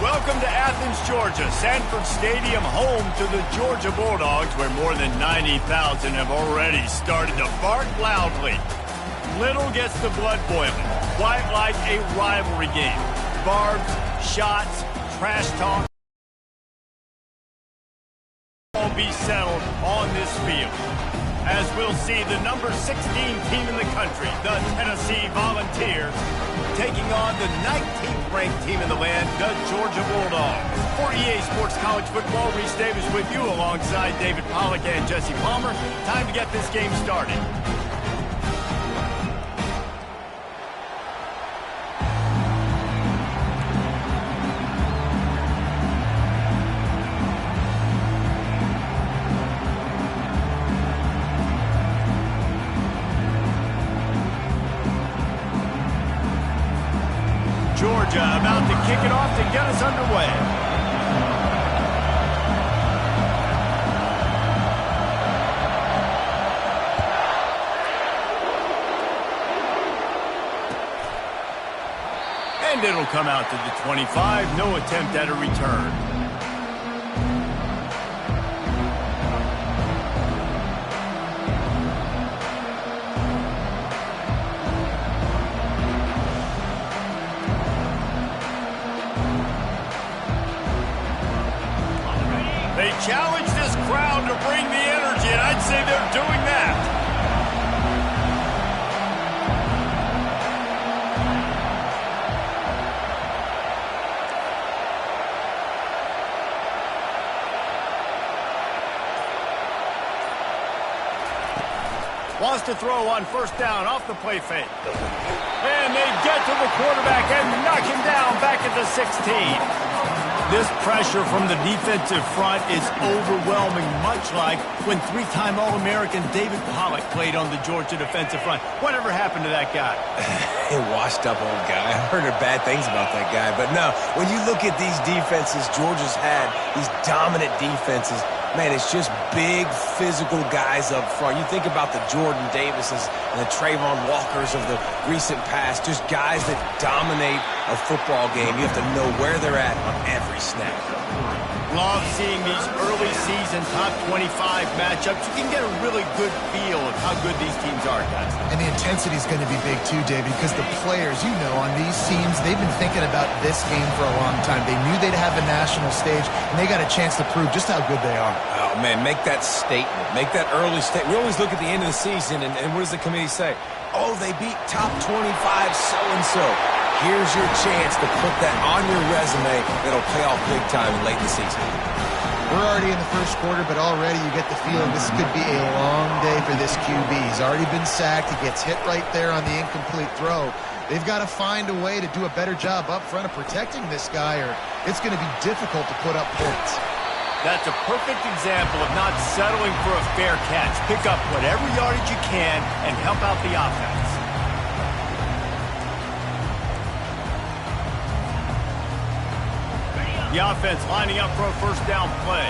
Welcome to Athens, Georgia, Sanford Stadium, home to the Georgia Bulldogs, where more than 90,000 have already started to bark loudly. Little gets the blood boiling, quite like a rivalry game. Barbs, shots, trash talk, all be settled on this field. As we'll see, the number 16 team in the country, the Tennessee Volunteers, taking on the 19th ranked team in the land, the Georgia Bulldogs. For EA Sports College Football, Reese Davis with you alongside David Pollack and Jesse Palmer. Time to get this game started. Georgia about to kick it off to get us underway. And it'll come out to the 25. No attempt at a return. They challenge this crowd to bring the energy, and I'd say they're doing that. Wants to throw on first down off the play fake. And they get to the quarterback and knock him down back at the 16. This pressure from the defensive front is overwhelming, much like when three-time All-American David Pollack played on the Georgia defensive front. Whatever happened to that guy? A washed-up old guy. I've heard bad things about that guy. But no, when you look at these defenses Georgia's had, these dominant defenses, man, it's just big, physical guys up front. You think about the Jordan Davises and the Trayvon Walkers of the recent past, just guys that dominate a football game. You have to know where they're at on every snap. Love seeing these early season top 25 matchups. You can get a really good feel of how good these teams are, guys. And the intensity is going to be big too, David, because the players, you know, on these teams, they've been thinking about this game for a long time. They knew they'd have a national stage, and they got a chance to prove just how good they are. Oh, man, make that statement. Make that early statement. We always look at the end of the season, and what does the committee say? Oh, they beat top 25 so-and-so. Here's your chance to put that on your resume that'll pay off big time late in the season. We're already in the first quarter, but already you get the feeling this could be a long day for this QB. He's already been sacked. He gets hit right there on the incomplete throw. They've got to find a way to do a better job up front of protecting this guy, or it's going to be difficult to put up points. That's a perfect example of not settling for a fair catch. Pick up whatever yardage you can and help out the offense. The offense lining up for a first down play.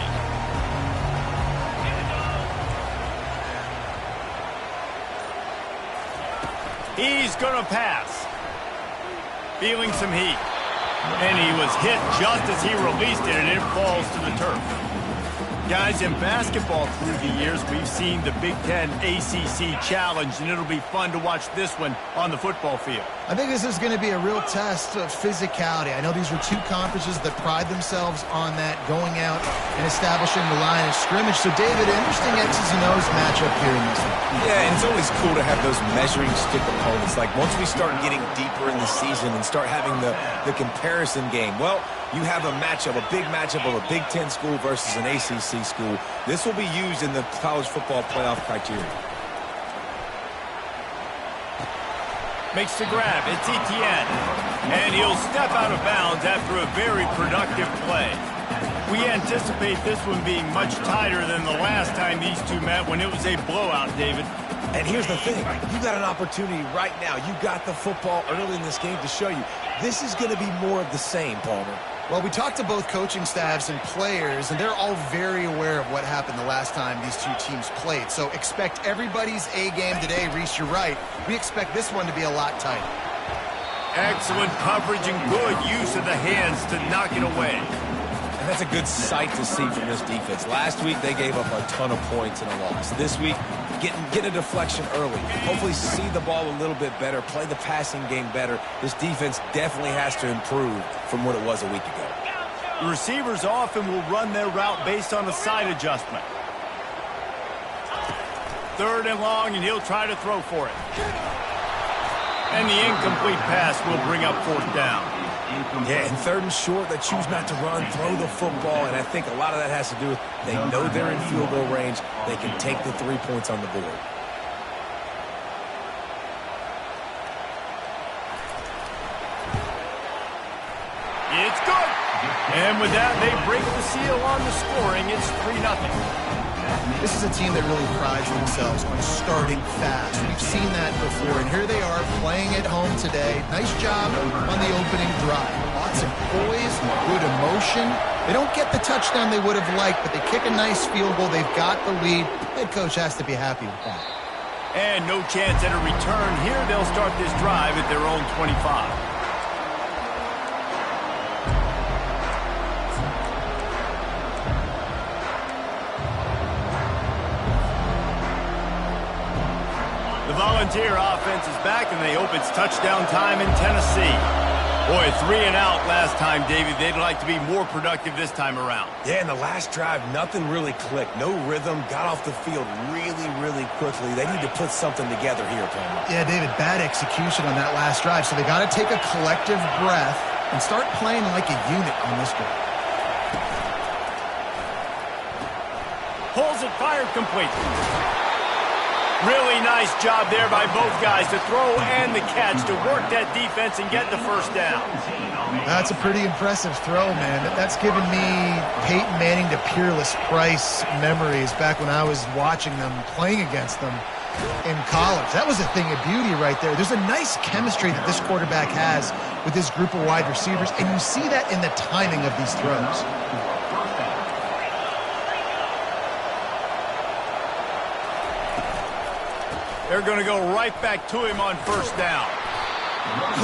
He's going to pass. Feeling some heat. And he was hit just as he released it, and it falls to the turf. Guys, in basketball through the years, we've seen the Big Ten ACC Challenge, and it'll be fun to watch this one on the football field. I think this is going to be a real test of physicality. I know these are two conferences that pride themselves on that, going out and establishing the line of scrimmage. So, David, interesting X's and O's matchup here in this one. Yeah, and it's always cool to have those measuring stick opponents. Like, once we start getting deeper in the season and start having the comparison game, well, you have a matchup, a big matchup of a Big Ten school versus an ACC school. This will be used in the college football playoff criteria. Makes the grab. It's Etienne. And he'll step out of bounds after a very productive play. We anticipate this one being much tighter than the last time these two met when it was a blowout, David. And here's the thing. You got an opportunity right now. You got the football early in this game to show you. This is going to be more of the same, Palmer. Well, we talked to both coaching staffs and players, and they're all very aware of what happened the last time these two teams played. So expect everybody's A game today. Reese, you're right. We expect this one to be a lot tighter. Excellent coverage and good use of the hands to knock it away. And that's a good sight to see from this defense. Last week, they gave up a ton of points in a loss. This week, get a deflection early. Hopefully see the ball a little bit better, play the passing game better. This defense definitely has to improve from what it was a week ago. The receivers often will run their route based on a side adjustment. 3rd and long, and he'll try to throw for it. And the incomplete pass will bring up 4th down. Yeah, and 3rd and short, they choose not to run, throw the football, and I think a lot of that has to do with they know they're in field goal range. They can take the 3 points on the board. It's good. And with that, they break the seal on the scoring. It's 3-0. This is a team that really prides themselves on starting fast. We've seen that before, and here they are playing at home today. Nice job on the opening drive. Lots of poise, good emotion. They don't get the touchdown they would have liked, but they kick a nice field goal. They've got the lead. Head coach has to be happy with that. And no chance at a return here. They'll start this drive at their own 25. The Volunteer offense is back, and they hope it's touchdown time in Tennessee. Boy, 3 and out last time, David. They'd like to be more productive this time around. Yeah, in the last drive, nothing really clicked. No rhythm, got off the field really, really quickly. They need to put something together here, Palmer. Yeah, David, bad execution on that last drive, so they got to take a collective breath and start playing like a unit on this drive. Pulls it, fired, complete. Really nice job there by both guys to throw and the catch to work that defense and get the 1st down. That's a pretty impressive throw, man. That's given me Peyton Manning to Peerless Price memories back when I was watching them, playing against them in college. That was a thing of beauty right there. There's a nice chemistry that this quarterback has with this group of wide receivers, and you see that in the timing of these throws. They're going to go right back to him on 1st down.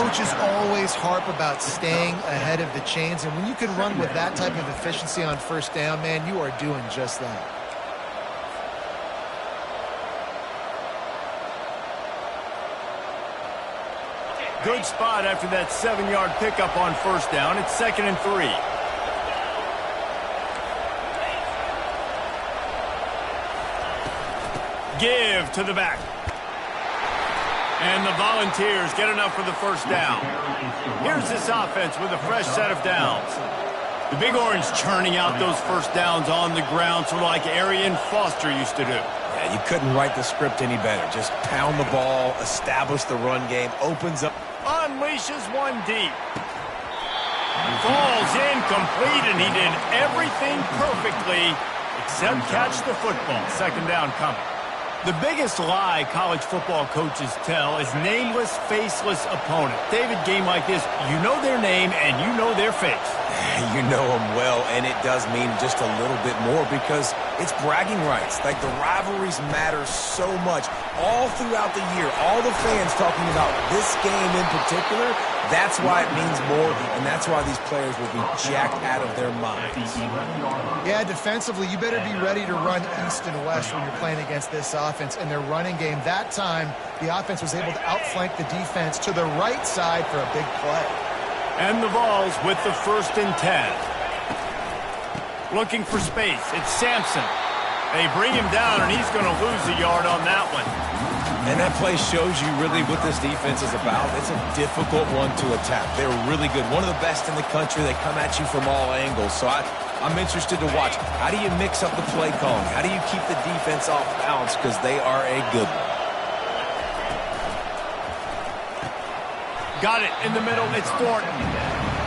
Coaches always harp about staying ahead of the chains, and when you can run with that type of efficiency on 1st down, man, you are doing just that. Good spot after that 7-yard pickup on 1st down. It's 2nd and 3. Give to the back. And the Volunteers get enough for the 1st down. Here's this offense with a fresh set of downs. The Big Orange churning out those 1st downs on the ground, sort of like Arian Foster used to do. Yeah, you couldn't write the script any better. Just pound the ball, establish the run game, opens up. Unleashes one deep. Falls incomplete, and he did everything perfectly except catch the football. 2nd down coming. The biggest lie college football coaches tell is nameless, faceless opponent. David, game like this, you know their name and you know their face. You know them well, and it does mean just a little bit more because it's bragging rights. Like, the rivalries matter so much all throughout the year. All the fans talking about this game in particular, that's why it means more, and that's why these players will be jacked out of their minds. Yeah, defensively, you better be ready to run east and west when you're playing against this offense. In their running game, that time, the offense was able to outflank the defense to the right side for a big play. And the Vols with the 1st and 10. Looking for space. It's Sampson. They bring him down, and he's going to lose a yard on that one. And that play shows you really what this defense is about. It's a difficult one to attack. They're really good. One of the best in the country. They come at you from all angles. So I'm interested to watch. How do you mix up the play calling? How do you keep the defense off balance? Because they are a good one. Got it in the middle. It's Thornton.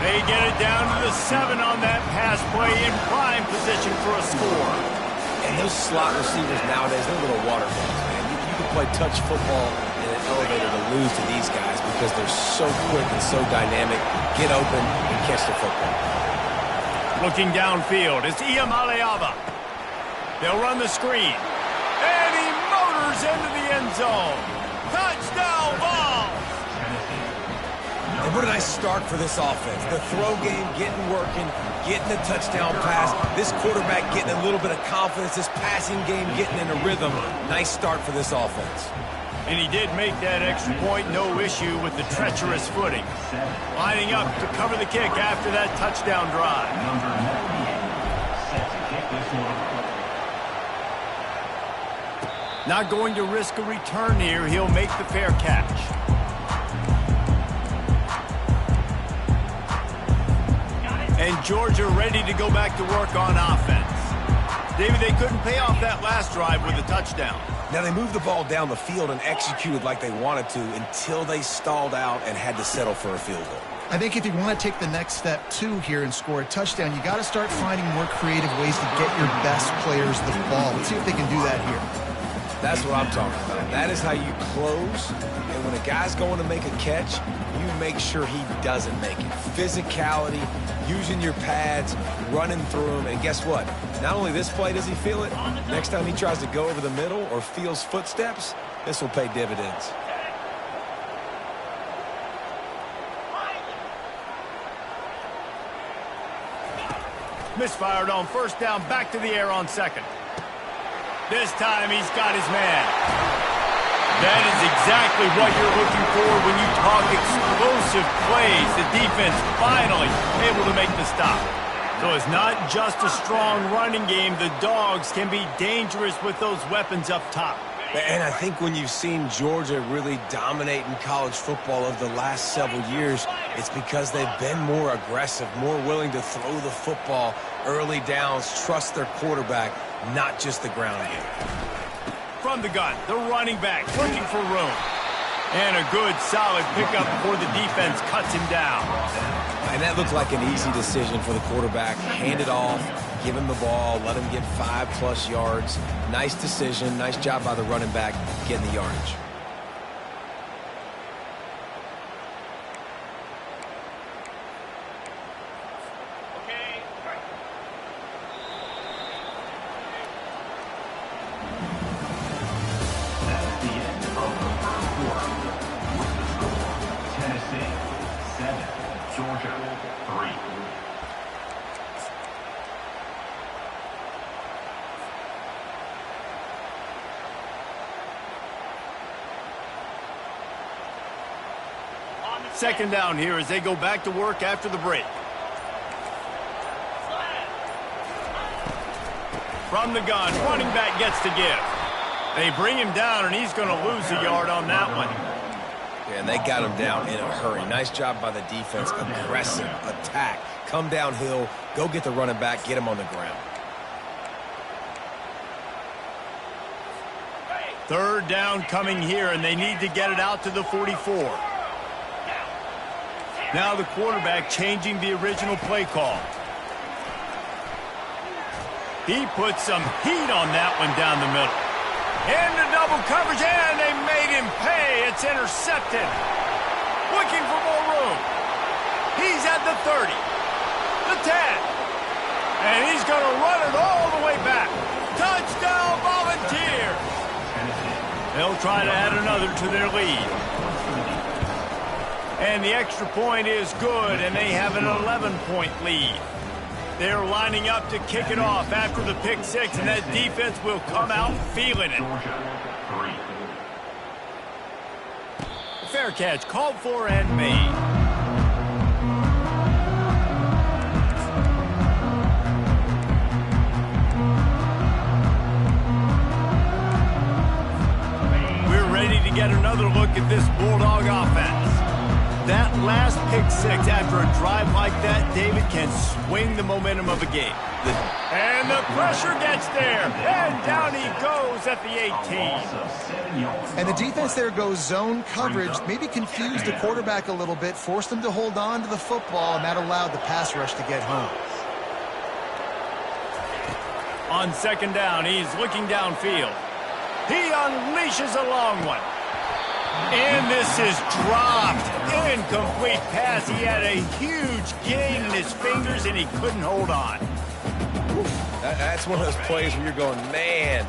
They get it down to the 7 on that pass play in prime position for a score. And those slot receivers nowadays, they're little water balls, man. You can play touch football in an elevator to lose to these guys because they're so quick and so dynamic. Get open and catch the football. Looking downfield, it's Iamaleava. They'll run the screen. And he motors into the end zone. Touchdown, Vols! And And what a nice start for this offense. The throw game getting working, getting the touchdown pass. This quarterback getting a little bit of confidence. This passing game getting in a rhythm. Nice start for this offense. And he did make that extra point, no issue with the treacherous footing. Lining up to cover the kick after that touchdown drive. Not going to risk a return here. He'll make the fair catch. And Georgia ready to go back to work on offense. David, they couldn't pay off that last drive with a touchdown. Now, they moved the ball down the field and executed like they wanted to until they stalled out and had to settle for a field goal. I think if you want to take the next step, too, here and score a touchdown, you got to start finding more creative ways to get your best players the ball. Let's see if they can do that here. That's what I'm talking about. That is how you close. And when a guy's going to make a catch, you make sure he doesn't make it. Physicality, using your pads, running through them. And guess what? Not only this play does he feel it, next time he tries to go over the middle or feels footsteps, this will pay dividends. Misfired on first down, back to the air on second. This time he's got his man. That is exactly what you're looking for when you talk explosive plays. The defense finally able to make the stop. So it's not just a strong running game. The Dogs can be dangerous with those weapons up top. And I think when you've seen Georgia really dominate in college football over the last several years, it's because they've been more aggressive, more willing to throw the football early downs, trust their quarterback, not just the ground game. From the gun, the running back looking for room. And a good, solid pickup before the defense cuts him down. And that looked like an easy decision for the quarterback. Hand it off, give him the ball, let him get 5+ yards. Nice decision, nice job by the running back getting the yardage. Second down here as they go back to work after the break. From the gun, running back gets to give. They bring him down, and he's going to lose a yard on that one. Yeah, and they got him down in a hurry. Nice job by the defense. Aggressive attack. Come downhill, go get the running back, get him on the ground. Third down coming here, and they need to get it out to the 44. Now the quarterback changing the original play call. He put some heat on that one down the middle. Into double coverage, and they made him pay. It's intercepted. Looking for more room. He's at the 30, the 10, and he's going to run it all the way back. Touchdown, Volunteers. They'll try to add another to their lead. And the extra point is good, and they have an 11-point lead. They're lining up to kick it off after the pick six, and that defense will come out feeling it. Fair catch called for and made. We're ready to get another look at this Bulldog offense. That last pick six after a drive like that, David, can swing the momentum of a game. And the pressure gets there. And down he goes at the 18. And the defense there goes zone coverage, maybe confused the quarterback a little bit, forced him to hold on to the football, and that allowed the pass rush to get home. On second down, he's looking downfield. He unleashes a long one. And this is dropped. Incomplete pass. He had a huge gain in his fingers, and he couldn't hold on. That's one of those plays where you're going, man,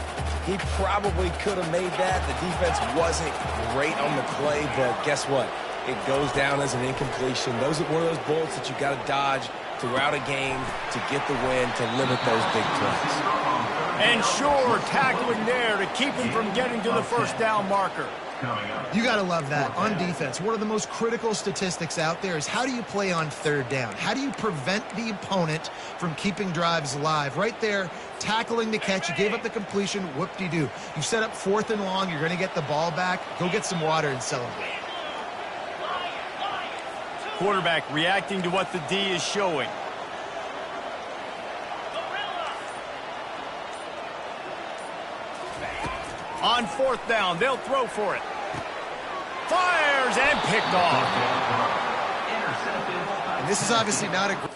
he probably could have made that. The defense wasn't great on the play, but guess what? it goes down as an incompletion. Those are one of those bullets that you got to dodge throughout a game to get the win, to limit those big plays. And sure, tackling there to keep him from getting to the first down marker. You got to love that. On defense, one of the most critical statistics out there is how do you play on third down? How do you prevent the opponent from keeping drives alive? Right there, tackling the catch. You gave up the completion. Whoop-de-doo. You set up 4th and long. You're going to get the ball back. Go get some water and celebrate. Quarterback reacting to what the D is showing. On 4th down, they'll throw for it. Fires and picked off. And this is obviously not a...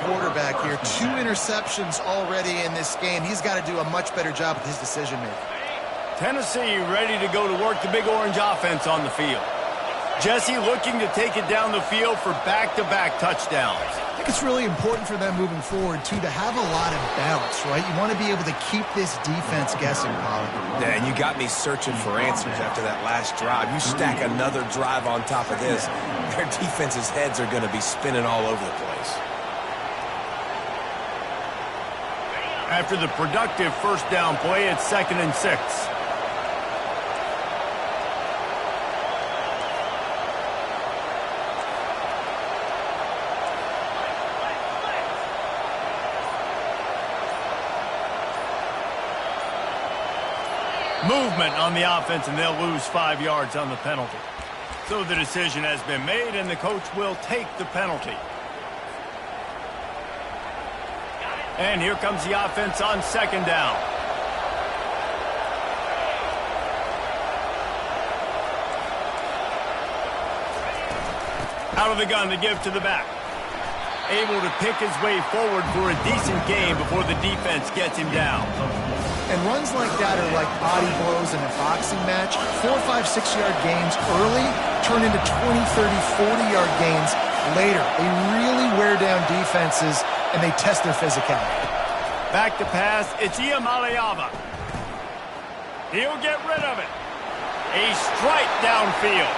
quarterback here. 2 interceptions already in this game. He's got to do a much better job with his decision-making. Tennessee ready to go to work the Big Orange offense on the field. Jesse looking to take it down the field for back-to-back touchdowns. I think it's really important for them moving forward, too, to have a lot of balance, right? You want to be able to keep this defense guessing, Colin. Yeah, and you got me searching for answers after that last drive. You stack another drive on top of this, their defense's heads are going to be spinning all over the place. After the productive first down play, it's 2nd and 6. Movement on the offense, and they'll lose 5 yards on the penalty. So the decision has been made, and the coach will take the penalty. And here comes the offense on 2nd down. Out of the gun to give to the back. Able to pick his way forward for a decent gain before the defense gets him down. And runs like that are like body blows in a boxing match. 4, 5, 6-yard gains early turn into 20, 30, 40-yard gains later. They really wear down defenses, and they test their physicality. Back to pass, it's Iamaleava. He'll get rid of it. A strike downfield.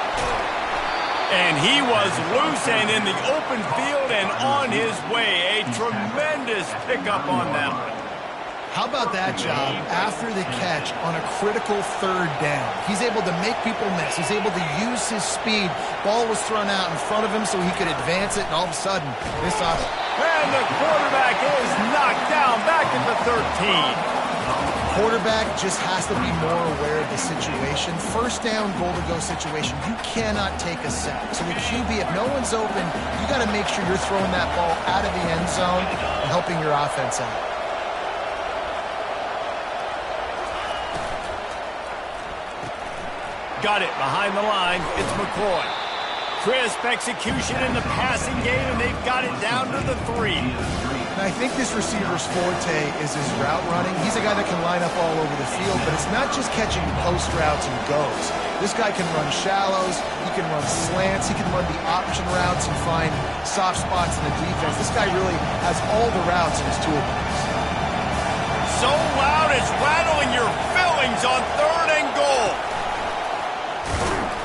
And he was loose and in the open field and on his way. A tremendous pickup on that one. How about that job after the catch on a critical 3rd down? He's able to make people miss. He's able to use his speed. Ball was thrown out in front of him so he could advance it, and all of a sudden, this off. And the quarterback is knocked down back at the 13. Quarterback just has to be more aware of the situation. First down, goal-to-go situation. You cannot take a sack. So with QB, if no one's open, you got to make sure you're throwing that ball out of the end zone and helping your offense out. Got it behind the line. It's McCoy. Crisp execution in the passing game, and they've got it down to the 3. And I think this receiver's forte is his route running. He's a guy that can line up all over the field, but it's not just catching post routes and goes. This guy can run shallows, he can run slants, he can run the option routes and find soft spots in the defense. This guy really has all the routes in his toolbox. So loud it's rattling your fillings on 3rd and goal.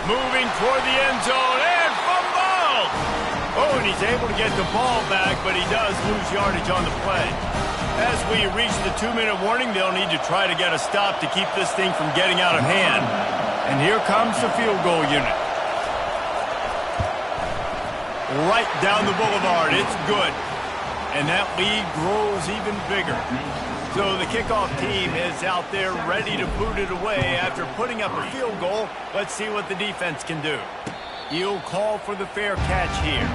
Moving toward the end zone and fumble! Oh, and he's able to get the ball back, but he does lose yardage on the play. As we reach the 2-minute warning, they'll need to try to get a stop to keep this thing from getting out of hand. And here comes the field goal unit. Right down the boulevard, it's good. And that lead grows even bigger. So the kickoff team is out there ready to boot it away after putting up a field goal. Let's see what the defense can do. He'll call for the fair catch here.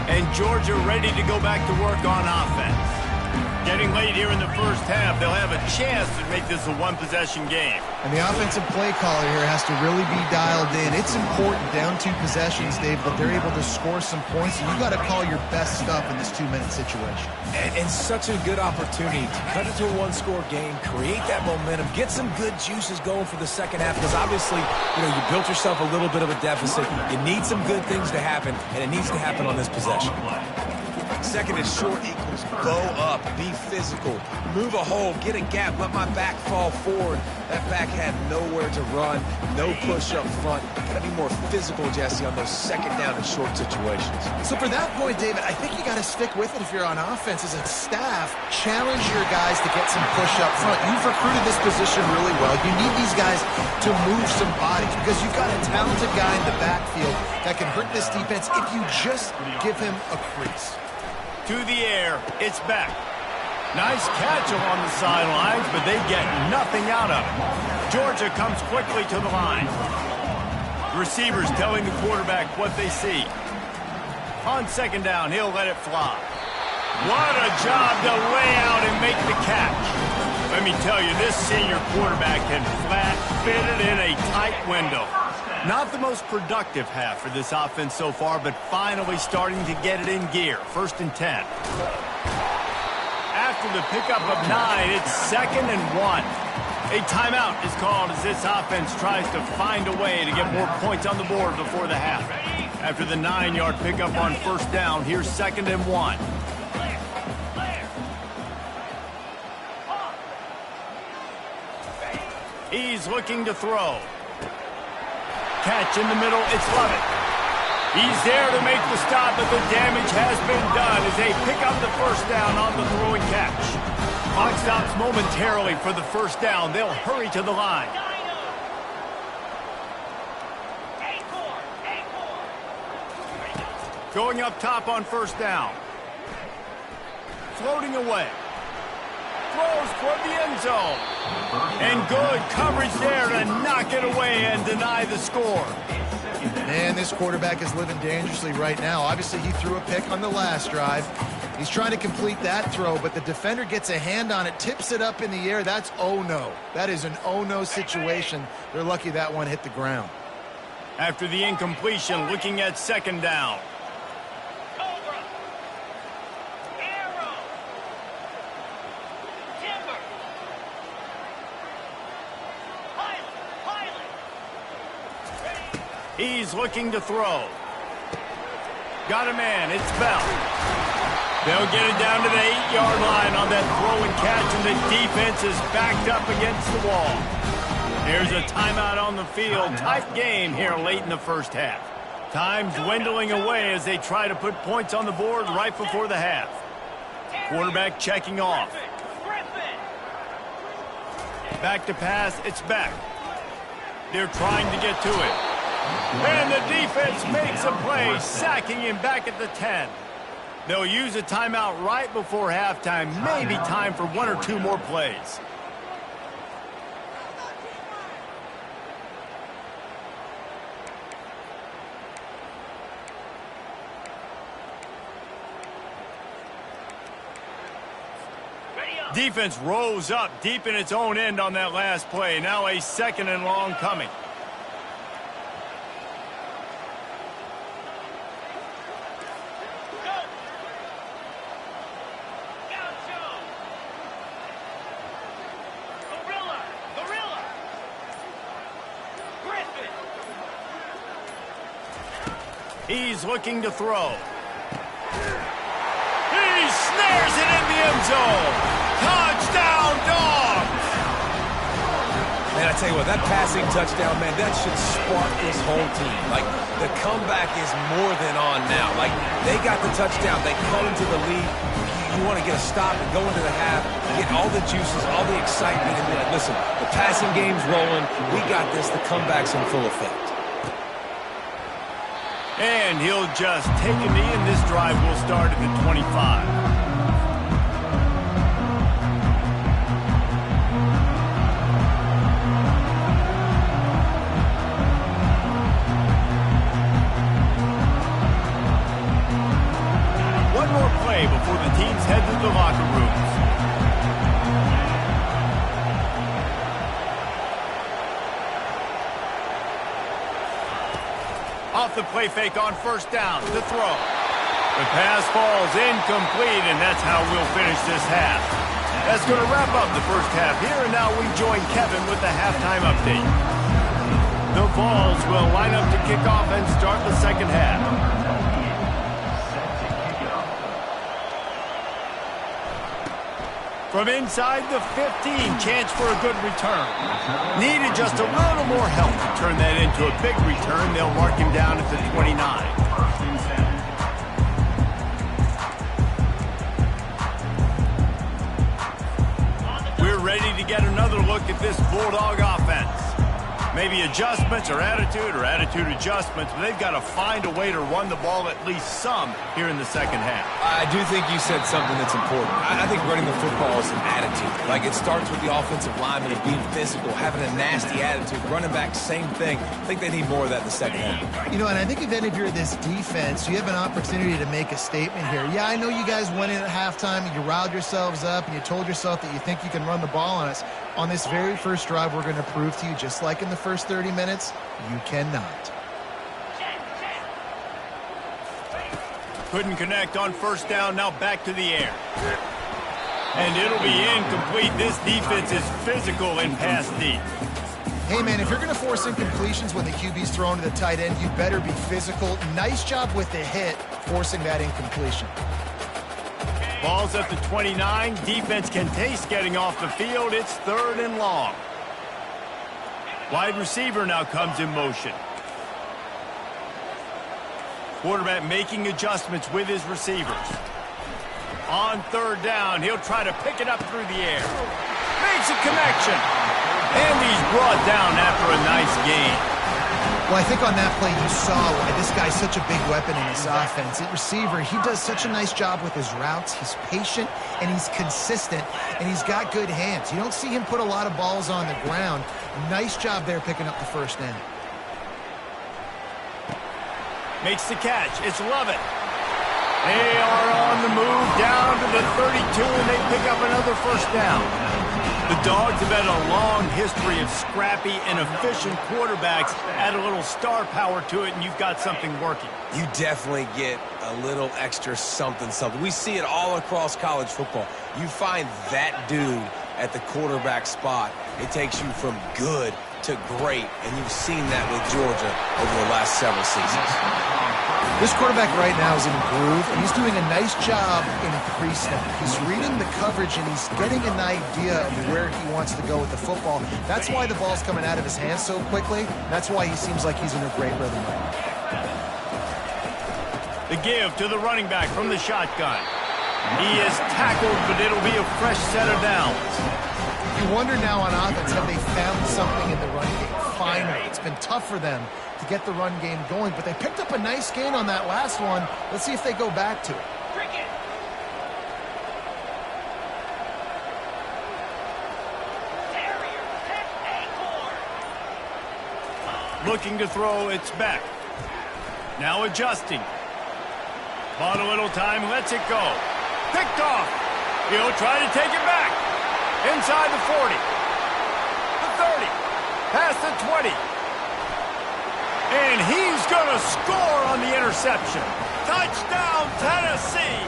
And Georgia ready to go back to work on offense. Getting Getting late here in the first half, they'll have a chance to make this a one-possession game. And the offensive play caller here has to really be dialed in. It's important, down 2 possessions, Dave, but they're able to score some points, and you got to call your best stuff in this 2-minute situation. And such a good opportunity to cut it to a one-score game, create that momentum, get some good juices going for the second half, because obviously, you built yourself a little bit of a deficit. You need some good things to happen, and it needs to happen on this possession. Second and short equals go up, be physical, move a hole, get a gap, let my back fall forward. That back had nowhere to run, no push up front. Got to be more physical, Jesse, on those second down and short situations. So for that point, David, I think you got to stick with it if you're on offense as a staff. Challenge your guys to get some push up front. You've recruited this position really well. You need these guys to move some bodies because you've got a talented guy in the backfield that can hurt this defense if you just give him a crease. To the air, it's back. Nice catch along the sidelines, but they get nothing out of it. Georgia comes quickly to the line. The receivers telling the quarterback what they see. On second down, he'll let it fly. What a job to lay out and make the catch. Let me tell you, this senior quarterback can flat fit it in a tight window. Not the most productive half for this offense so far, but finally starting to get it in gear. 1st and 10. After the pickup of 9, it's 2nd and 1. A timeout is called as this offense tries to find a way to get more points on the board before the half. After the 9-yard pickup on 1st down, here's 2nd and 1. He's looking to throw. Catch in the middle, it's Lovett. He's there to make the stop, but the damage has been done as they pick up the 1st down on the throwing catch. Clock stops momentarily for the 1st down. They'll hurry to the line. Going up top on 1st down. Floating away. Throws toward the end zone. And good coverage there to knock it away and deny the score. Man, this quarterback is living dangerously right now. Obviously, he threw a pick on the last drive. He's trying to complete that throw, but the defender gets a hand on it, tips it up in the air. That's oh-no. That is an oh-no situation. They're lucky that one hit the ground. After the incompletion, looking at 2nd down. He's looking to throw. Got a man. It's Bell. They'll get it down to the 8-yard line on that throw and catch, and the defense is backed up against the wall. Here's a timeout on the field. Tight game here late in the 1st half. Time's dwindling away as they try to put points on the board right before the half. Quarterback checking off. Back to pass. It's back. They're trying to get to it. And the defense makes a play, sacking him back at the 10. They'll use a timeout right before halftime. Maybe time for 1 or 2 more plays. Defense rose up deep in its own end on that last play. Now a 2nd and long coming. He's looking to throw. He snares it in the end zone. Touchdown, Dogs! Man, I tell you what, that passing touchdown, man, that should spark this whole team. Like, the comeback is more than on now. Like, they got the touchdown. They cut into the lead. You want to get a stop and go into the half, get all the juices, all the excitement, and be like, listen, the passing game's rolling. We got this. The comeback's in full effect. And he'll just take a knee, and this drive will start at the 25. One more play before the teams head to the locker rooms. the play fake on first down to throw. The pass falls incomplete, and that's how we'll finish this half. That's going to wrap up the first half here, and now we join Kevin with the halftime update. The Vols will line up to kick off and start the second half. From inside the 15, chance for a good return. Needed just a little more help to turn that into a big return. They'll mark him down at the 29. We're ready to get another look at this Bulldog offense. Maybe adjustments or attitude adjustments, but they've got to find a way to run the ball at least some here in the second half. I do think you said something that's important. I think running the football is an attitude. Like, it starts with the offensive lineman of being physical, having a nasty attitude. Running back, same thing. I think they need more of that in the second half. You know, and I think if you're this defense, you have an opportunity to make a statement here. Yeah, I know you guys went in at halftime and you riled yourselves up and you told yourself that you think you can run the ball on us. On this very first drive, we're going to prove to you, just like in the first 30 minutes, you cannot. Couldn't connect on first down, now back to the air. And it'll be incomplete. This defense is physical in pass deep. Hey, man, if you're going to force incompletions when the QB's thrown to the tight end, you better be physical. Nice job with the hit, forcing that incompletion. Ball's at the 29. Defense can taste getting off the field. It's 3rd and long. Wide receiver now comes in motion. Quarterback making adjustments with his receivers. On 3rd down, he'll try to pick it up through the air. Makes a connection. And he's brought down after a nice gain. Well, I think on that play you saw why this guy's such a big weapon in this offense. At receiver, he does such a nice job with his routes. He's patient, and he's consistent, and he's got good hands. You don't see him put a lot of balls on the ground. Nice job there picking up the first down. Makes the catch. It's Lovett. They are on the move down to the 32, and they pick up another first down. The Dogs have had a long history of scrappy and efficient quarterbacks. Add a little star power to it, and you've got something working. You definitely get a little extra something. We see it all across college football. You find that dude at the quarterback spot, it takes you from good to great, and you've seen that with Georgia over the last several seasons. This quarterback right now is in a groove, and he's doing a nice job in a pre-snap. He's reading the coverage, and he's getting an idea of where he wants to go with the football. That's why the ball's coming out of his hands so quickly. That's why he seems like he's in a great rhythm right now. The give to the running back from the shotgun. He is tackled, but it'll be a fresh set of downs. You wonder now on offense, have they found something in the run game? Finally, it's been tough for them to get the run game going, but they picked up a nice gain on that last one. Let's see if they go back to it. Looking to throw, it's back. Now adjusting. Bought a little time, lets it go. Picked off. He'll try to take it back. Inside the 40. The 30. Past the 20. And he's going to score on the interception. Touchdown, Tennessee.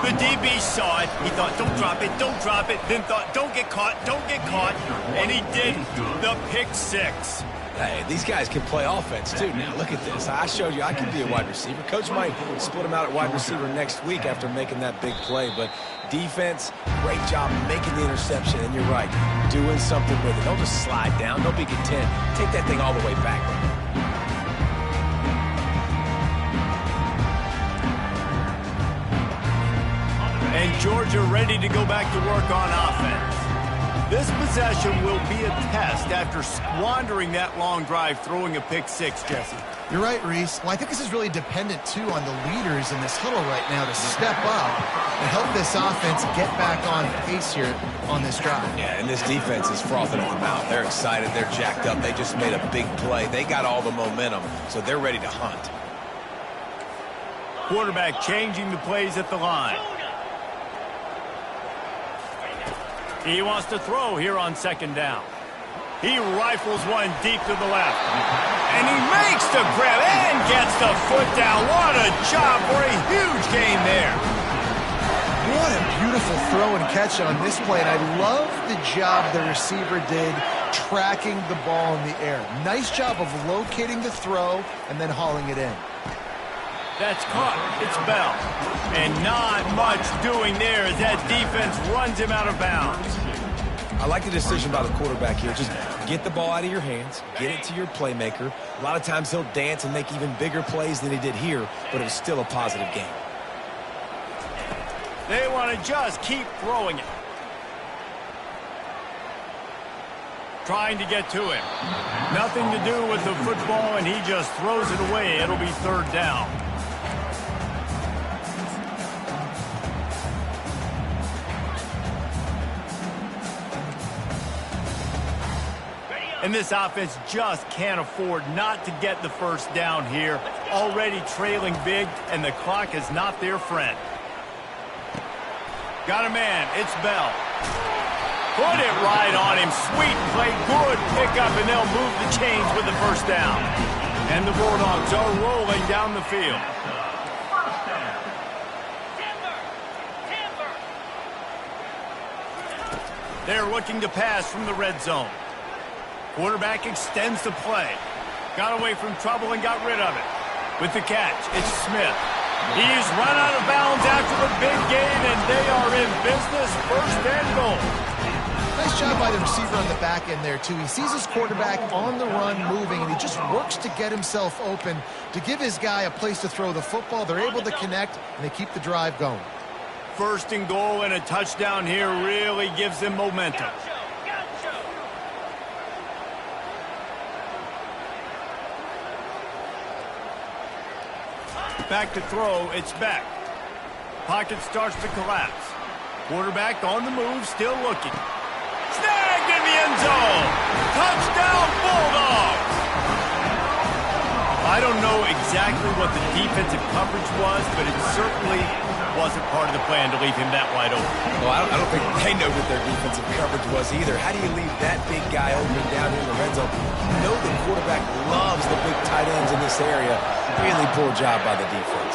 The DB saw it. He thought, don't drop it, don't drop it. Then thought, don't get caught, don't get caught. And he didn't. The pick six. Hey, these guys can play offense, too. Now, look at this. I showed you I can be a wide receiver. Coach might split him out at wide receiver next week after making that big play. But defense, great job making the interception. And you're right, doing something with it. Don't just slide down. Don't be content. Take that thing all the way back. And Georgia ready to go back to work on offense. This possession will be a test after squandering that long drive, throwing a pick six, Jesse. You're right, Reese. Well, I think this is really dependent, too, on the leaders in this huddle right now to step up and help this offense get back on pace here on this drive. Yeah, and this defense is frothing at the mouth. They're excited. They're jacked up. They just made a big play. They got all the momentum, so they're ready to hunt. Quarterback changing the plays at the line. He wants to throw here on second down. He rifles one deep to the left. And he makes the grab and gets the foot down. What a job for a huge gain there. What a beautiful throw and catch on this play. And I love the job the receiver did tracking the ball in the air. Nice job of locating the throw and then hauling it in. That's caught. It's Bell. And not much doing there as that defense runs him out of bounds. I like the decision by the quarterback here. Just get the ball out of your hands, get it to your playmaker. A lot of times he'll dance and make even bigger plays than he did here, but it was still a positive game. They want to just keep throwing it. Trying to get to him. Nothing to do with the football, and he just throws it away. It'll be third down. And this offense just can't afford not to get the first down here. Already trailing big, and the clock is not their friend. Got a man. It's Bell. Put it right on him. Sweet play. Good pickup, and they'll move the chains with the first down. And the Bulldogs are rolling down the field. They're looking to pass from the red zone. Quarterback extends the play. Got away from trouble and got rid of it. With the catch, it's Smith. He's run out of bounds after the big gain, and they are in business. First and goal. Nice job by the receiver on the back end there, too. He sees his quarterback on the run moving, and he just works to get himself open to give his guy a place to throw the football. They're able to connect, and they keep the drive going. First and goal and a touchdown here really gives them momentum. Back to throw, it's back. Pocket starts to collapse. Quarterback on the move, still looking. Snagged in the end zone! Touchdown, Bulldogs! I don't know exactly what the defensive coverage was, but it certainly wasn't part of the plan to leave him that wide open. Well, I don't think they know what their defensive coverage was either. How do you leave that big guy open down here in the red zone? You know the quarterback loves the big tight ends in this area. Really poor job by the defense.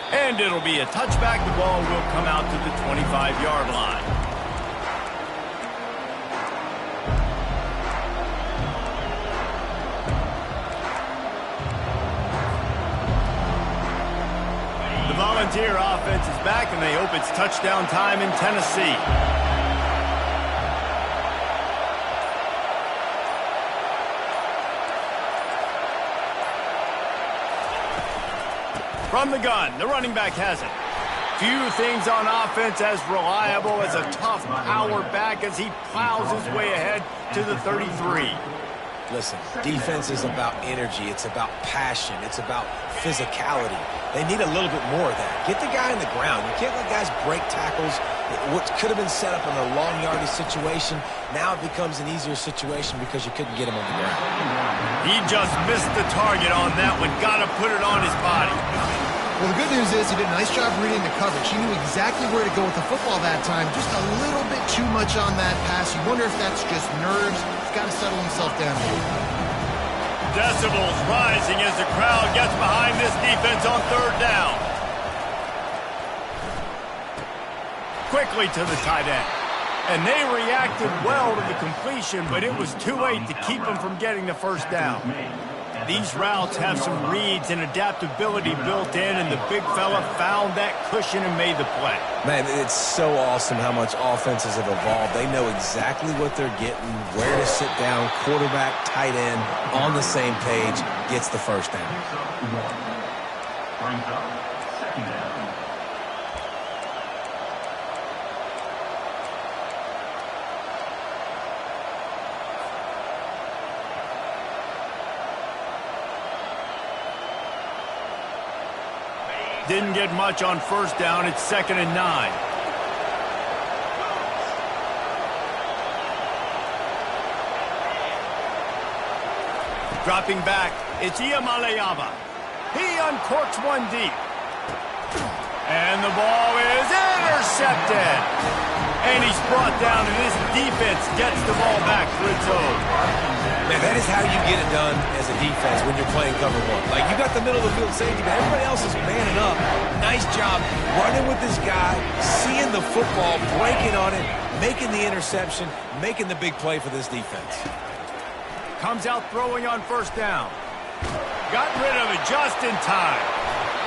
And it'll be a touchback. The ball will come out to the 25-yard line. The Volunteer offense is back, and they hope it's touchdown time in Tennessee. From the gun, the running back has it. Few things on offense as reliable as a tough power back as he plows his way ahead to the 33. Listen, defense is about energy. It's about passion. It's about physicality. They need a little bit more of that. Get the guy on the ground. You can't let guys break tackles. What could have been set up in a long yardage situation, now it becomes an easier situation because you couldn't get him on the ground. He just missed the target on that one. Got to put it on his body. Well, the good news is he did a nice job reading the coverage. He knew exactly where to go with the football that time. Just a little bit too much on that pass. You wonder if that's just nerves. He's got to settle himself down. Decibels rising as the crowd gets behind this defense on third down. Quickly to the tight end. And they reacted well to the completion, but it was too late to keep them from getting the first down. These routes have some reads and adaptability built in, and the big fella found that cushion and made the play. Man, it's so awesome how much offenses have evolved. They know exactly what they're getting, where to sit down, quarterback, tight end, on the same page, gets the first down. Brings up second down. Didn't get much on first down. It's 2nd and 9. Dropping back, it's Iamaleava. He uncorks one deep. And the ball is intercepted. And he's brought down, and this defense gets the ball back for its own. Man, that is how you get it done as a defense when you're playing cover one. Like, you got the middle of the field safety, but everybody else is manning up. Nice job running with this guy, seeing the football, breaking on it, making the interception, making the big play for this defense. Comes out throwing on first down. Got rid of it just in time.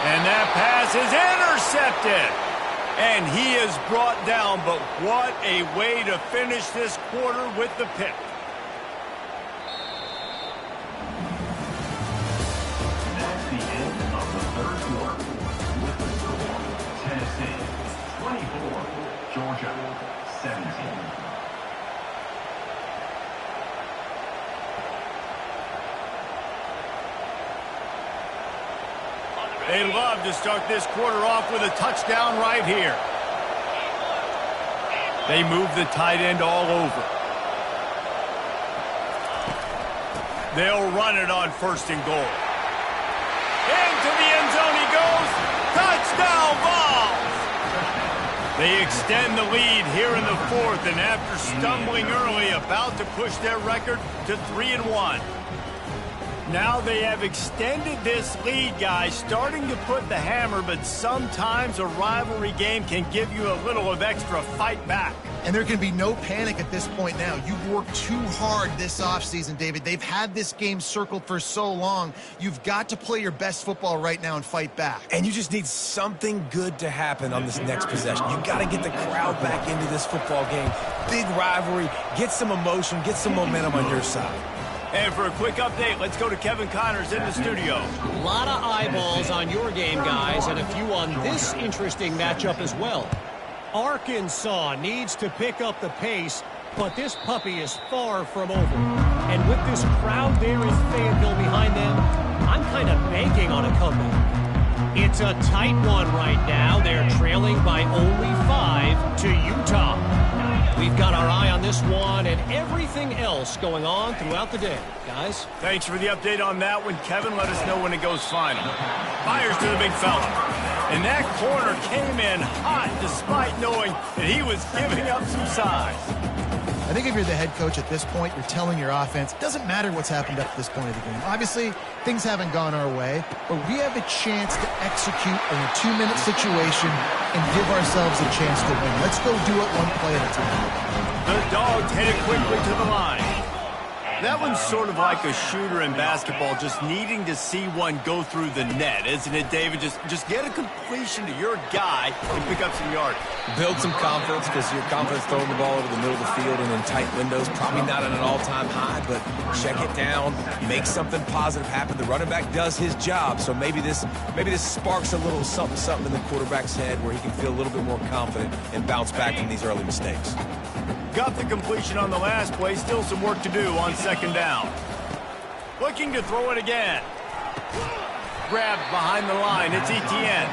And that pass is intercepted. And he is brought down, but what a way to finish this quarter with the pick. That's the end of the third quarter. With the score, Tennessee 24, Georgia 17. They love to start this quarter off with a touchdown right here. They move the tight end all over. They'll run it on first and goal. Into the end zone he goes. Touchdown Vols! They extend the lead here in the fourth, and after stumbling early, about to push their record to 3-1. Now they have extended this lead, guys, starting to put the hammer, but sometimes a rivalry game can give you a little of extra fight back. And there can be no panic at this point now. You've worked too hard this offseason, David. They've had this game circled for so long. You've got to play your best football right now and fight back. And you just need something good to happen on this next possession. You got to get the crowd back into this football game. Big rivalry, get some emotion, get some momentum on your side. And for a quick update, let's go to Kevin Connors in the studio. A lot of eyeballs on your game, guys, and a few on this interesting matchup as well. Arkansas needs to pick up the pace, but this puppy is far from over. And with this crowd there in Fayetteville behind them, I'm kind of banking on a comeback. It's a tight one right now. They're trailing by only 5 to Utah. We've got our eye on this one and everything else going on throughout the day. Guys? Thanks for the update on that one, Kevin. Let us know when it goes final. Fires to the big fella. And that corner came in hot despite knowing that he was giving up some size. I think if you're the head coach at this point, you're telling your offense, it doesn't matter what's happened up to this point of the game. Obviously, things haven't gone our way, but we have a chance to execute in a 2-minute situation and give ourselves a chance to win. Let's go do it one play at a time. The Dogs headed quickly to the line. That one's sort of like a shooter in basketball, just needing to see one go through the net, isn't it, David? Just get a completion to your guy and pick up some yardage. Build some confidence, because your confidence throwing the ball over the middle of the field and in tight windows, probably not at an all-time high, but check it down, make something positive happen. The running back does his job, so maybe this sparks a little something in the quarterback's head where he can feel a little bit more confident and bounce back from these early mistakes. Got the completion on the last play. Still some work to do on second down. Looking to throw it again. Grabbed behind the line. It's Etienne.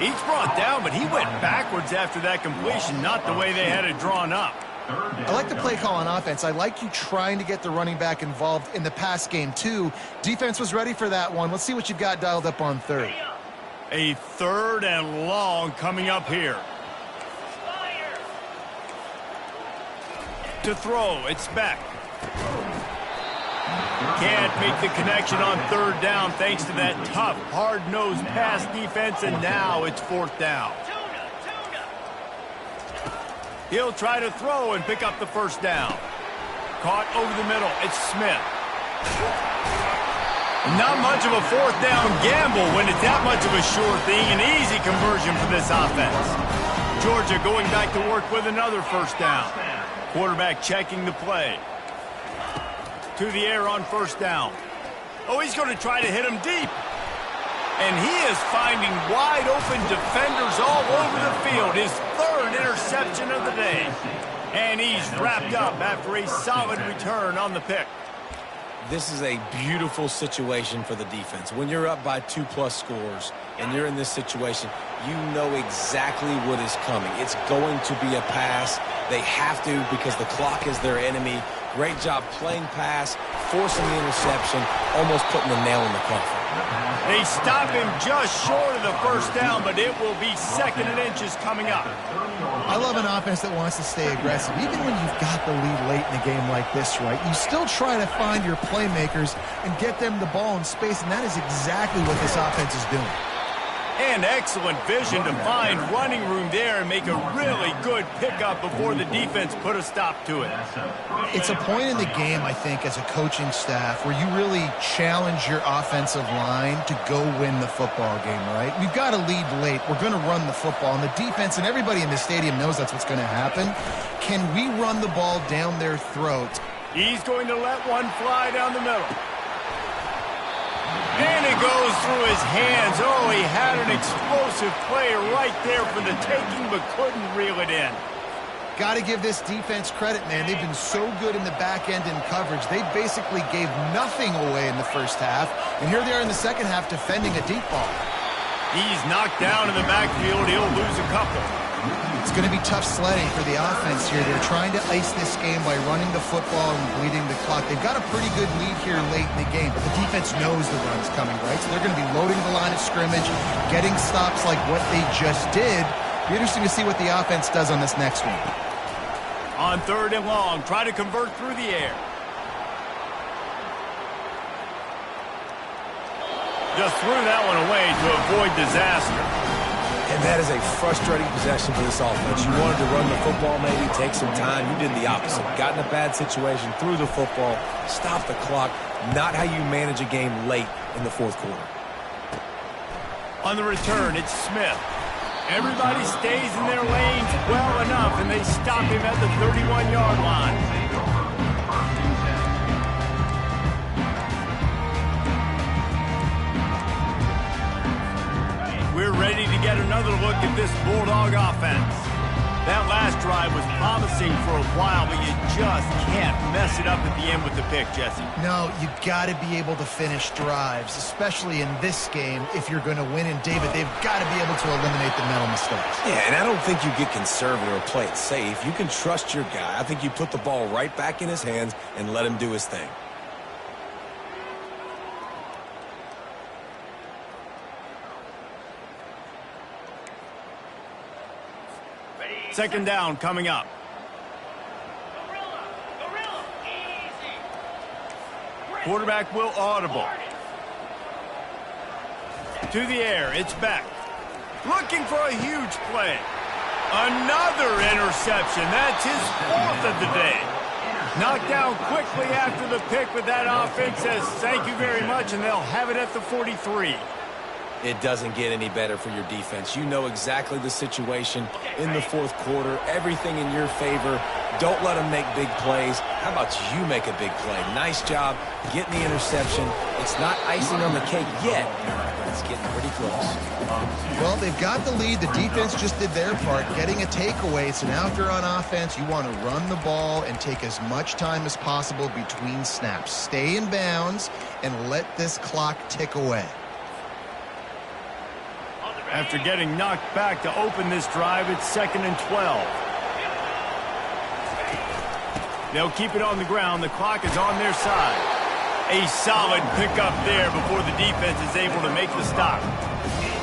He's brought down, but he went backwards after that completion, not the way they had it drawn up. I like the play call on offense. I like you trying to get the running back involved in the pass game, too. Defense was ready for that one. Let's see what you've got dialed up on third. A third and long coming up here. To throw, it's Beck. Can't make the connection on third down thanks to that tough, hard-nosed pass defense, and now it's fourth down. He'll try to throw and pick up the first down. Caught over the middle, it's Smith. Not much of a fourth down gamble when it's that much of a sure thing. An easy conversion for this offense. Georgia going back to work with another first down. Quarterback checking the play. To the air on first down. Oh, he's going to try to hit him deep. And he is finding wide open defenders all over the field. His third interception of the day. And he's wrapped up after a solid return on the pick. This is a beautiful situation for the defense. When you're up by 2+ scores, and you're in this situation, you know exactly what is coming. It's going to be a pass. They have to because the clock is their enemy. Great job playing pass, forcing the interception, almost putting the nail in the coffin. They stop him just short of the first down, but it will be 2nd and inches coming up. I love an offense that wants to stay aggressive. Even when you've got the lead late in a game like this, right, you still try to find your playmakers and get them the ball in space, and that is exactly what this offense is doing. And excellent vision to find running room there and make a really good pickup before the defense put a stop to it. It's a point in the game, I think, as a coaching staff where you really challenge your offensive line to go win the football game, right? We've got to lead late. We're going to run the football. And the defense and everybody in the stadium knows that's what's going to happen. Can we run the ball down their throats? He's going to let one fly down the middle. And it goes through his hands. Oh, he had an explosive play right there for the taking, but couldn't reel it in. Got to give this defense credit, man. They've been so good in the back end in coverage. They basically gave nothing away in the first half. And here they are in the second half defending a deep ball. He's knocked down in the backfield. He'll lose a couple. It's going to be tough sledding for the offense here. They're trying to ice this game by running the football and bleeding the clock. They've got a pretty good lead here late in the game, but the defense knows the run's coming, right? So they're going to be loading the line of scrimmage, getting stops like what they just did. Be interesting to see what the offense does on this next one. On 3rd and long, try to convert through the air. Just threw that one away to avoid disaster. And that is a frustrating possession for this offense. You wanted to run the football, maybe take some time. You did the opposite. Got in a bad situation, threw the football, stopped the clock. Not how you manage a game late in the 4th quarter. On the return, it's Smith. Everybody stays in their lanes well enough, and they stop him at the 31-yard line. We're ready to get another look at this Bulldog offense. That last drive was promising for a while, but you just can't mess it up at the end with the pick, Jesse. No, you got to be able to finish drives, especially in this game. If you're going to win, and David, they've got to be able to eliminate the mental mistakes. Yeah, and I don't think you get conservative or play it safe. You can trust your guy. I think you put the ball right back in his hands and let him do his thing. 2nd down coming up. Quarterback will audible. To the air, it's Beck. Looking for a huge play. Another interception. That's his 4th of the day. Knocked down quickly after the pick, but that offense says thank you very much, and they'll have it at the 43. It doesn't get any better for your defense. You know exactly the situation in the 4th quarter. Everything in your favor. Don't let them make big plays. How about you make a big play? Nice job getting the interception. It's not icing on the cake yet, but it's getting pretty close. Well, they've got the lead. The defense just did their part, getting a takeaway. So now if you're on offense, you want to run the ball and take as much time as possible between snaps. Stay in bounds and let this clock tick away. After getting knocked back to open this drive, it's 2nd and 12. They'll keep it on the ground. The clock is on their side. A solid pickup there before the defense is able to make the stop.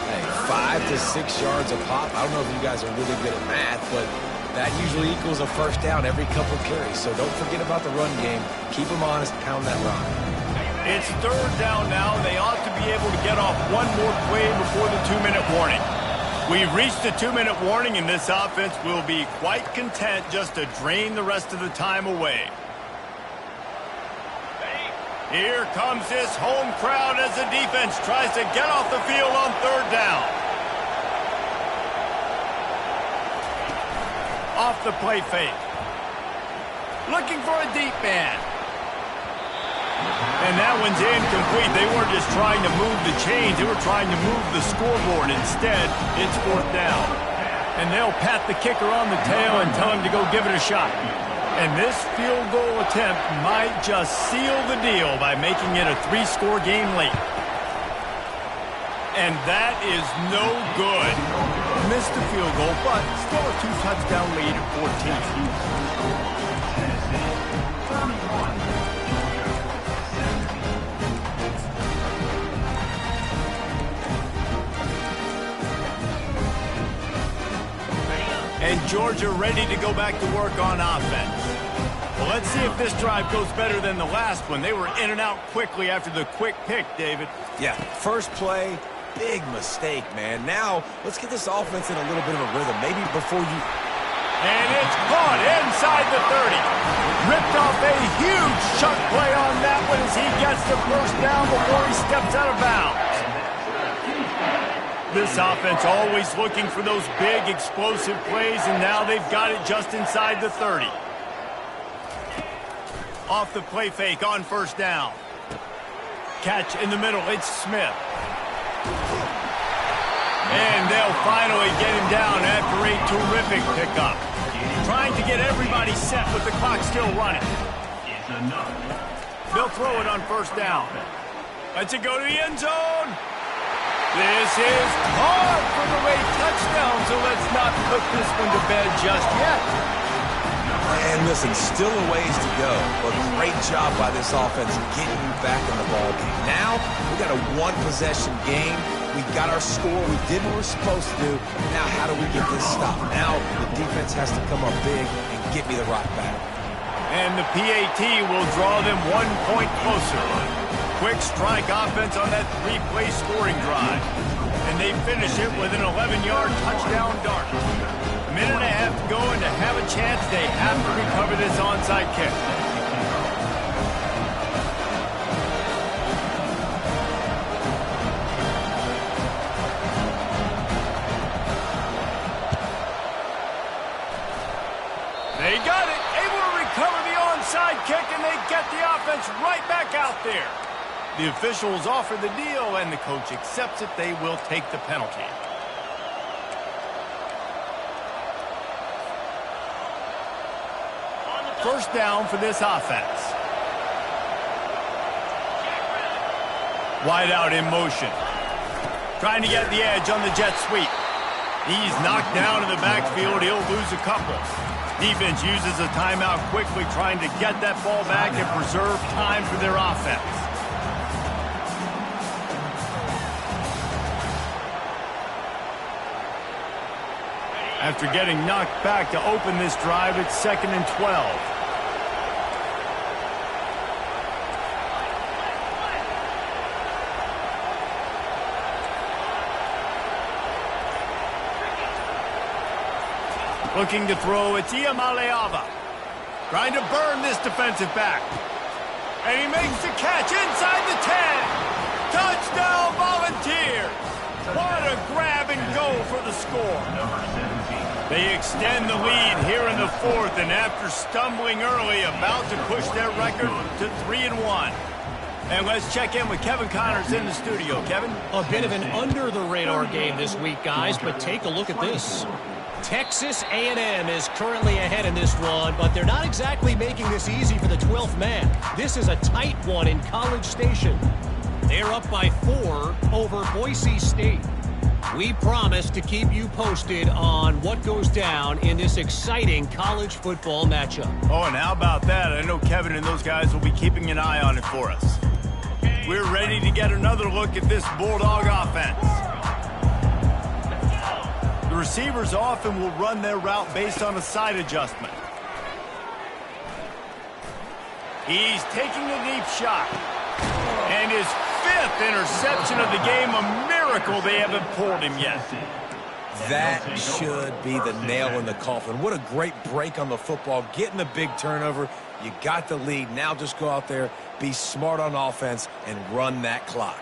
Hey, 5 to 6 yards a pop. I don't know if you guys are really good at math, but that usually equals a first down every couple carries. So don't forget about the run game. Keep them honest, pound that rock. It's 3rd down now. They ought to be able to get off one more play before the 2-minute warning. We've reached the 2-minute warning, and this offense will be quite content just to drain the rest of the time away. Here comes this home crowd as the defense tries to get off the field on 3rd down. Off the play fake. Looking for a deep man. And that one's incomplete. They weren't just trying to move the chains. They were trying to move the scoreboard. Instead, it's 4th down. And they'll pat the kicker on the tail and tell him to go give it a shot. And this field goal attempt might just seal the deal by making it a 3-score game late. And that is no good. Missed the field goal, but still a 2-touchdown lead at 14. And Georgia ready to go back to work on offense. Well, let's see if this drive goes better than the last one. They were in and out quickly after the quick pick, David. Yeah, first play, big mistake, man. Now, let's get this offense in a little bit of a rhythm. Maybe before you... And it's caught inside the 30. Ripped off a huge chunk play on that one as he gets the first down before he steps out of bounds. This offense always looking for those big, explosive plays, and now they've got it just inside the 30. Off the play fake on first down. Catch in the middle, it's Smith. And they'll finally get him down after a terrific pickup. Trying to get everybody set with the clock still running. They'll throw it on first down. Lets it go to the end zone. This is caught for the late touchdown, so let's not put this one to bed just yet. And listen, still a ways to go, but great job by this offense getting you back in the ball game. Now, we got a one-possession game. We got our score. We did what we're supposed to do. Now, how do we get this stopped? Now, the defense has to come up big and get me the rock back. And the PAT will draw them 1 point closer. Quick strike offense on that 3-play scoring drive. And they finish it with an 11-yard touchdown dart. Minute and a half to go, and to have a chance, they have to recover this onside kick. They got it, able to recover the onside kick, and they get the offense right back out there. The officials offer the deal, and the coach accepts it. They will take the penalty. First down for this offense. Wide out in motion. Trying to get the edge on the jet sweep. He's knocked down in the backfield. He'll lose a couple. Defense uses a timeout quickly, trying to get that ball back and preserve time for their offense. After getting knocked back to open this drive, it's 2nd and 12. Looking to throw, it's Iamaleava. Trying to burn this defensive back. And he makes the catch inside the 10. Touchdown, Volunteers. What a grab and go for the score. They extend the lead here in the 4th, and after stumbling early, about to push their record to 3-1. And let's check in with Kevin Connors in the studio. Kevin? A bit of an under-the-radar game this week, guys, but take a look at this. Texas A&M is currently ahead in this one, but they're not exactly making this easy for the 12th man. This is a tight one in College Station. They're up by 4 over Boise State. We promise to keep you posted on what goes down in this exciting college football matchup. Oh, and how about that? I know Kevin and those guys will be keeping an eye on it for us. We're ready to get another look at this Bulldog offense. The receivers often will run their route based on a side adjustment. He's taking a deep shot. And his 5th interception of the game, a miracle they haven't pulled him yet. That should be the nail in the coffin. What a great break on the football. Getting the big turnover. You got the lead. Now just go out there, be smart on offense, and run that clock.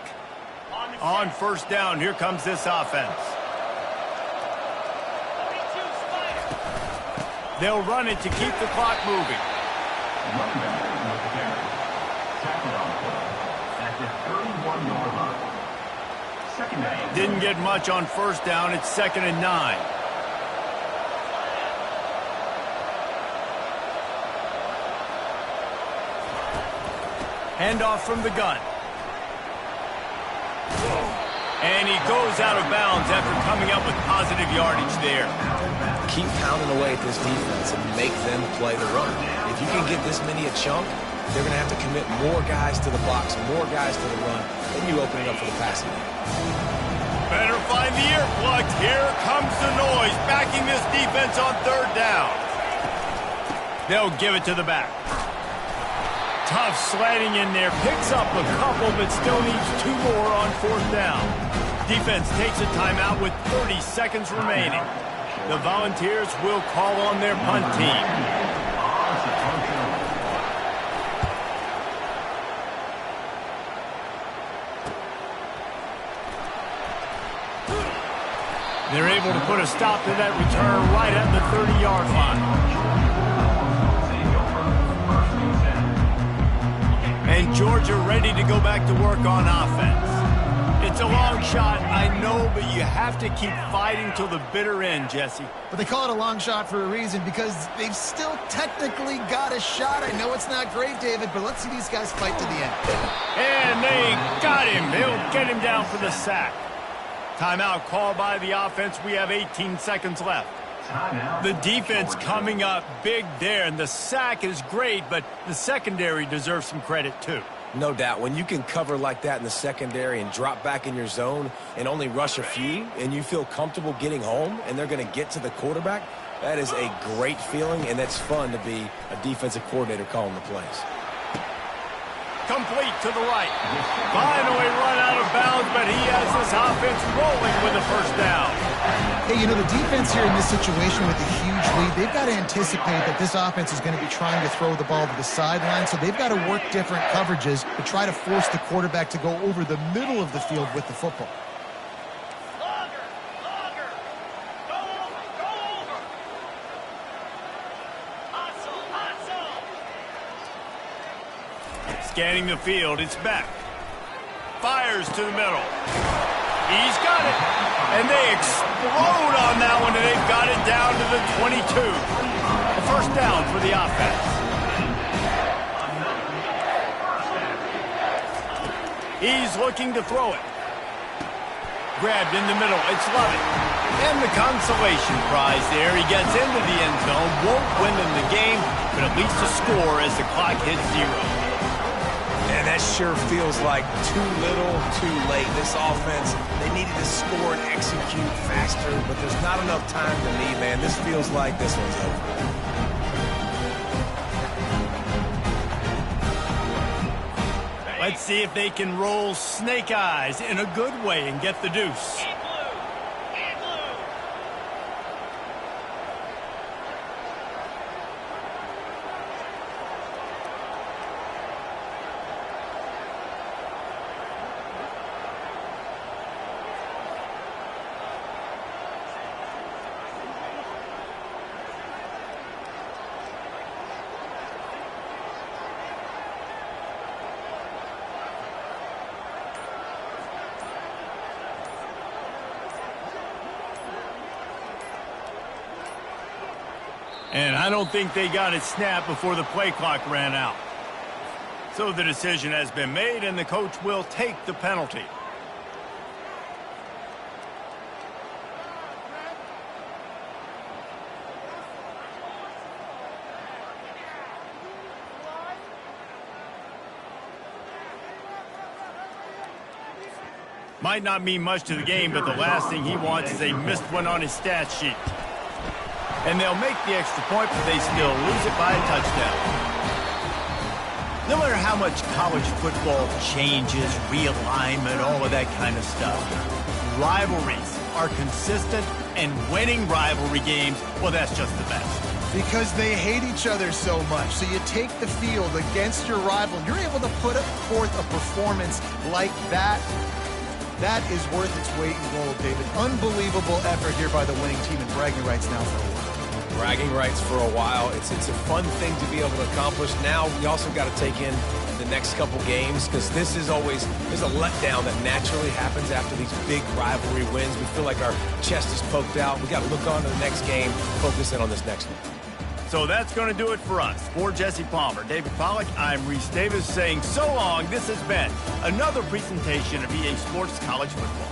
On first down, here comes this offense. They'll run it to keep the clock moving. Didn't get much on first down. It's 2nd and 9. Handoff from the gun. And he goes out of bounds after coming up with positive yardage there. Keep pounding away at this defense and make them play the run. If you can get this many a chunk, they're going to have to commit more guys to the box, more guys to the run, then you open it up for the passing game. Better find the earplugs. Here comes the noise, backing this defense on third down. They'll give it to the back. Tough sledding in there. Picks up a couple, but still needs 2 more on fourth down. Defense takes a timeout with 30 seconds remaining. The Volunteers will call on their punt team. They're able to put a stop to that return right at the 30-yard line. And Georgia ready to go back to work on offense. It's a long shot, I know, but you have to keep fighting till the bitter end, Jesse. But they call it a long shot for a reason, because they've still technically got a shot. I know it's not great, David, but let's see these guys fight to the end. And they got him. They'll get him down for the sack. Timeout called by the offense. We have 18 seconds left. The defense coming up big there, and the sack is great, but the secondary deserves some credit too. No doubt. When you can cover like that in the secondary and drop back in your zone and only rush a few, and you feel comfortable getting home and they're going to get to the quarterback, that is a great feeling, and that's fun to be a defensive coordinator calling the plays. Complete to the right. Finally run out of bounds, but he has this offense rolling with a first down. Hey, you know, the defense here in this situation with a huge lead, they've got to anticipate that this offense is going to be trying to throw the ball to the sideline, so they've got to work different coverages to try to force the quarterback to go over the middle of the field with the football. Scanning the field, it's back. Fires to the middle. He's got it. And they explode on that one, and they've got it down to the 22. A first down for the offense. He's looking to throw it. Grabbed in the middle. It's Lovett. And the consolation prize there. He gets into the end zone. Won't win them the game, but at least a score as the clock hits 0. And that sure feels like too little, too late. This offense, they needed to score and execute faster, but there's not enough time to me, man. This feels like this one's over. Let's see if they can roll snake eyes in a good way and get the deuce. And I don't think they got it snapped before the play clock ran out. So the decision has been made, and the coach will take the penalty. Might not mean much to the game, but the last thing he wants is a missed one on his stat sheet. And they'll make the extra point, but they still lose it by a touchdown. No matter how much college football changes, realignment, all of that kind of stuff, rivalries are consistent, and winning rivalry games, well, that's just the best. Because they hate each other so much. So you take the field against your rival, you're able to put forth a performance like that. That is worth its weight in gold, David. Unbelievable effort here by the winning team, and bragging rights now for a while. Bragging rights for a while. It's a fun thing to be able to accomplish. Now we also got to take in the next couple games, because this is always, there's a letdown that naturally happens after these big rivalry wins. We feel like our chest is poked out. We got to look on to the next game, focus in on this next one. So that's going to do it for us. For Jesse Palmer, David Pollack, I'm Reese Davis saying so long. This has been another presentation of EA Sports College Football.